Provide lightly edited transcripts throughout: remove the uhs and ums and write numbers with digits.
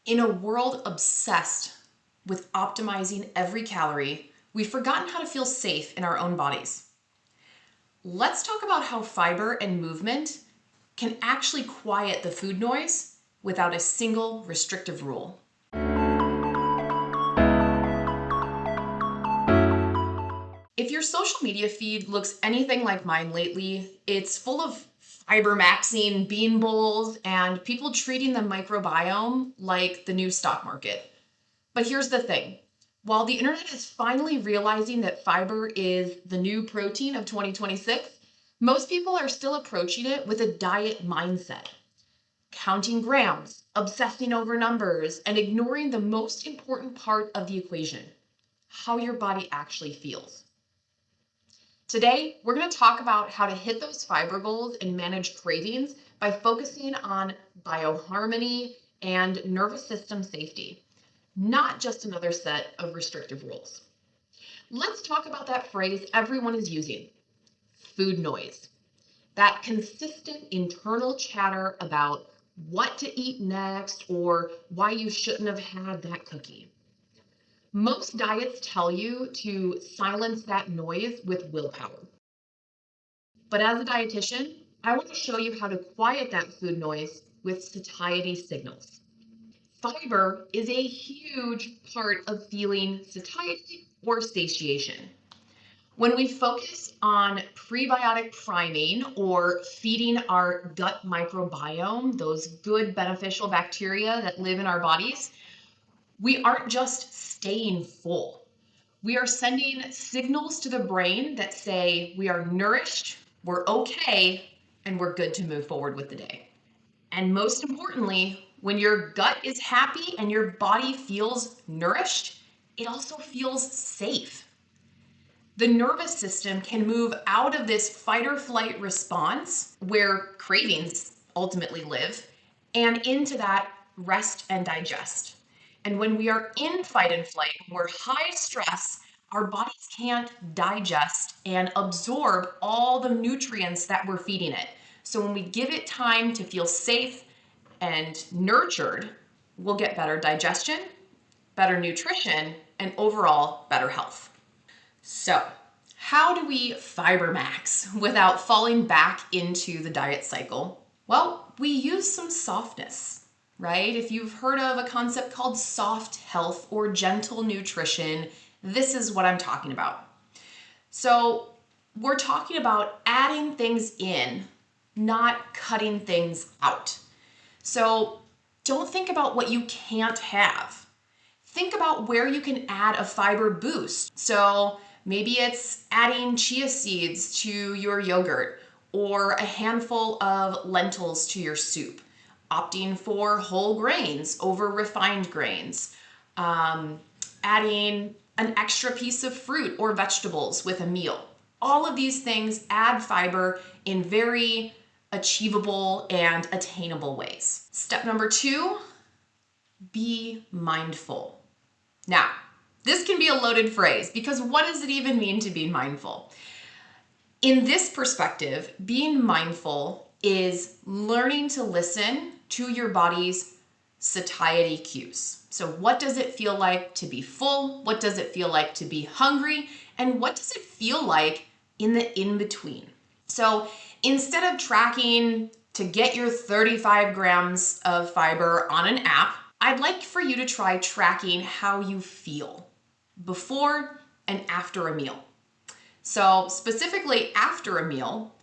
In a world obsessed with optimizing every calorie, we've forgotten how to feel safe in our own bodies. Let's talk about how fiber and movement can actually quiet the food noise without a single restrictive rule. If your social media feed looks anything like mine lately, it's full of Fibermaxxing bean bowls and people treating the microbiome like the new stock market. But here's the thing. While the internet is finally realizing that fiber is the new protein of 2026, most people are still approaching it with a diet mindset, counting grams, obsessing over numbers, and ignoring the most important part of the equation, how your body actually feels. Today, we're going to talk about how to hit those fiber goals and manage cravings by focusing on bioharmony and nervous system safety, not just another set of restrictive rules. Let's talk about that phrase everyone is using, food noise. That consistent internal chatter about what to eat next or why you shouldn't have had that cookie. Most diets tell you to silence that noise with willpower. But as a dietitian, I want to show you how to quiet that food noise with satiety signals. Fiber is a huge part of feeling satiety or satiation. When we focus on prebiotic priming or feeding our gut microbiome, those good beneficial bacteria that live in our bodies, we aren't just staying full. We are sending signals to the brain that say we are nourished, we're okay, and we're good to move forward with the day. And most importantly, when your gut is happy and your body feels nourished, it also feels safe. The nervous system can move out of this fight or flight response where cravings ultimately live and into that rest and digest. And when we are in fight and flight, we're high stress, our bodies can't digest and absorb all the nutrients that we're feeding it. So when we give it time to feel safe and nurtured, we'll get better digestion, better nutrition, and overall better health. So, how do we fiber max without falling back into the diet cycle? Well, we use some softness, right? If you've heard of a concept called soft health or gentle nutrition, this is what I'm talking about. So, we're talking about adding things in, not cutting things out. So, don't think about what you can't have. Think about where you can add a fiber boost. So maybe it's adding chia seeds to your yogurt or a handful of lentils to your soup, opting for whole grains over refined grains, adding an extra piece of fruit or vegetables with a meal. All of these things add fiber in very achievable and attainable ways. Step number 2, be mindful. Now, this can be a loaded phrase because what does it even mean to be mindful? In this perspective, being mindful is learning to listen to your body's satiety cues. So what does it feel like to be full? What does it feel like to be hungry? And what does it feel like in the in-between? So instead of tracking to get your 35 grams of fiber on an app, I'd like for you to try tracking how you feel before and after a meal. So specifically after a meal,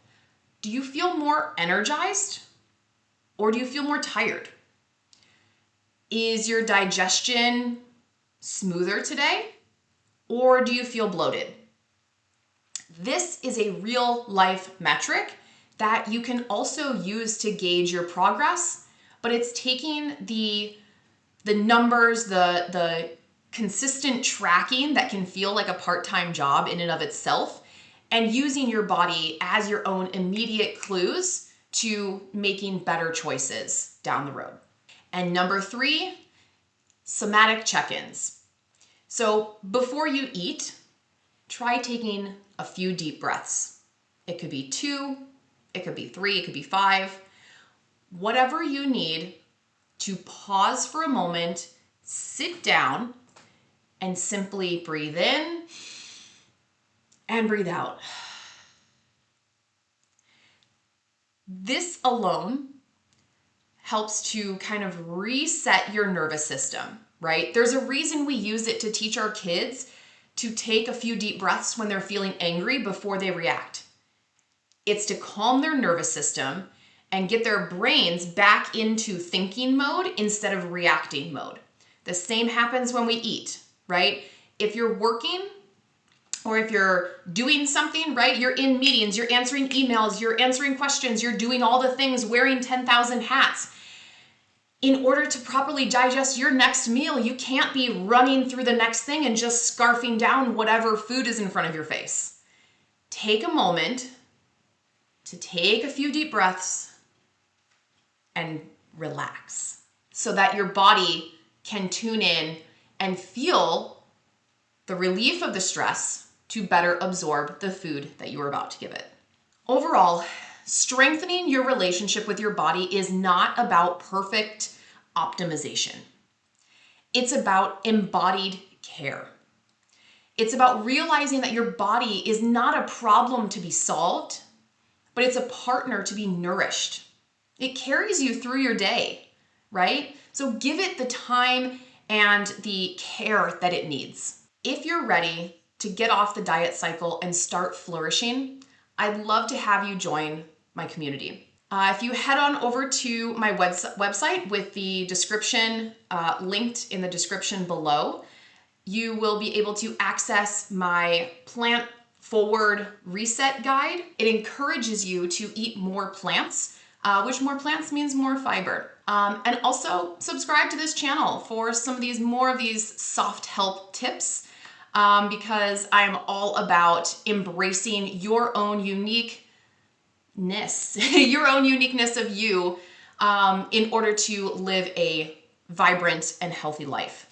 do you feel more energized or do you feel more tired? Is your digestion smoother today or do you feel bloated? This is a real life metric that you can also use to gauge your progress, but it's taking the numbers, the consistent tracking that can feel like a part-time job in and of itself, and using your body as your own immediate clues to making better choices down the road. And number 3, somatic check-ins. So before you eat, try taking a few deep breaths. It could be 2, it could be 3, it could be 5, whatever you need to pause for a moment, sit down, and simply breathe in and breathe out. This alone helps to kind of reset your nervous system, right? There's a reason we use it to teach our kids to take a few deep breaths when they're feeling angry before they react. It's to calm their nervous system and get their brains back into thinking mode instead of reacting mode. The same happens when we eat, right? If you're working or if you're doing something, right? You're in meetings, you're answering emails, you're answering questions, you're doing all the things, wearing 10,000 hats. In order to properly digest your next meal, you can't be running through the next thing and just scarfing down whatever food is in front of your face. Take a moment to take a few deep breaths and relax so that your body can tune in and feel the relief of the stress to better absorb the food that you are about to give it. Overall, strengthening your relationship with your body is not about perfect optimization. It's about embodied care. It's about realizing that your body is not a problem to be solved, but it's a partner to be nourished. It carries you through your day, right? So give it the time and the care that it needs. If you're ready to get off the diet cycle and start flourishing, I'd love to have you join my community. If you head on over to my website with the description linked in the description below, you will be able to access my plant forward reset guide. It encourages you to eat more plants, which more plants means more fiber. And also subscribe to this channel for some of more of these soft help tips, because I'm all about embracing your own uniqueness, your own uniqueness of you, in order to live a vibrant and healthy life.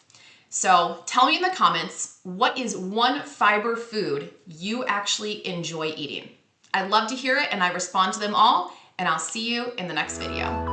So tell me in the comments, what is one fiber food you actually enjoy eating? I'd love to hear it, and I respond to them all, and I'll see you in the next video.